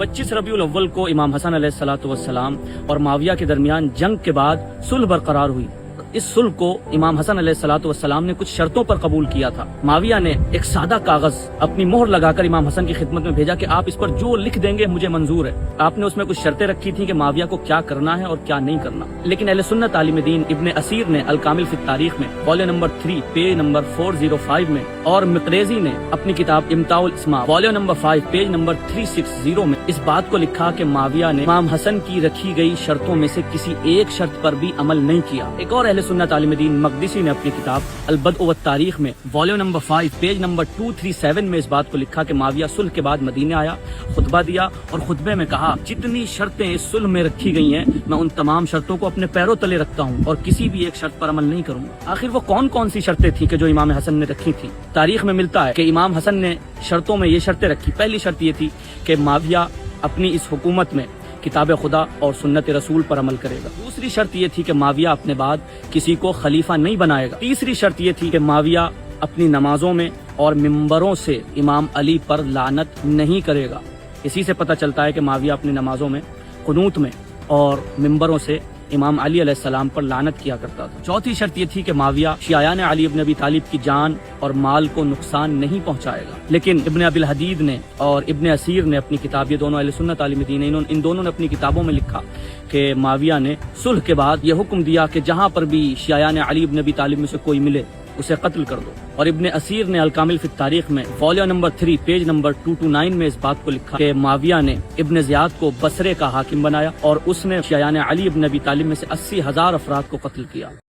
25 रबीउल अव्वल को इमाम हसन अलैहिस्सलातु वस्सलाम और माविया के दरमियान जंग के बाद सुलह बरकरार हुई। इस सुलह को इमाम हसन अलैहिस्सलातु वस्सलाम ने कुछ शर्तों पर कबूल किया था। माविया ने एक सादा कागज अपनी मोहर लगाकर इमाम हसन की खिदमत में भेजा कि आप इस पर जो लिख देंगे मुझे मंजूर है। आपने उसमें कुछ शर्तें रखी थी कि माविया को क्या करना है और क्या नहीं करना। लेकिन अहले सुन्नत आलिम दीन इब्न असीर ने अल कामिल फित तारीख में वॉल्यूम नंबर 3 पेज नंबर 405 में और मिकरेजी ने अपनी किताब इम्ताउल इस्मा वॉल्यूम नंबर 5 पेज नंबर 360 में इस बात को लिखा कि माविया ने इमाम हसन की रखी गई शर्तों में से किसी एक शर्त पर भी अमल नहीं किया। एक और अहले सुन्नत आलिम दीन मकदसी ने अपनी किताब अल बद्अ व तारीख में वॉल्यूम नंबर 5 पेज नंबर 237 में इस बात को लिखा कि माविया सुलह के बाद मदीने आया, खुतबा दिया और खुतबे में कहा, जितनी शर्तें इस सुलह में रखी गई हैं मैं उन तमाम शर्तों को अपने पैरों तले रखता हूँ और किसी भी एक शर्त पर अमल नहीं करूँगा। आखिर वो कौन कौन सी शर्तें थी कि जो इमाम हसन ने रखी थी? तारीख में मिलता है कि इमाम हसन ने शर्तों में ये शर्तें रखी। पहली शर्त ये थी कि माविया अपनी इस हुकूमत में किताब खुदा और सुन्नत रसूल पर अमल करेगा। दूसरी शर्त ये थी कि माविया अपने बाद किसी को खलीफा नहीं बनाएगा। तीसरी शर्त ये थी कि माविया अपनी नमाजों में और मिंबरों से इमाम अली पर लानत नहीं करेगा। इसी से पता चलता है कि माविया अपनी नमाजों में, कुनूत में और मिंबरों से इमाम अली अलैहिस्सलाम पर लानत किया करता था। चौथी शर्त ये थी कि माविया शियायान अली इब्न अबी तालिब की जान और माल को नुकसान नहीं पहुंचाएगा। लेकिन इब्न अबिल हदीद ने और इब्न असीर ने अपनी किताब, ये दोनों अहले सुन्नत आलिम दीन हैं, इन दोनों ने अपनी किताबों में लिखा कि माविया ने सुलह के बाद ये हुक्म दिया कि जहां पर भी शियायान अली इब्न अबी तालिब में से कोई मिले उसे कत्ल कर दो। और इब्न असीर ने अल कामिल फित तारीख में वॉल्यूम नंबर 3 पेज नंबर 229 में इस बात को लिखा कि माविया ने इब्न ज़ियाद को बसरे का हाकिम बनाया और उसने शियायान अली इब्न अबी तालिब में से 80,000 अफराद को कत्ल किया।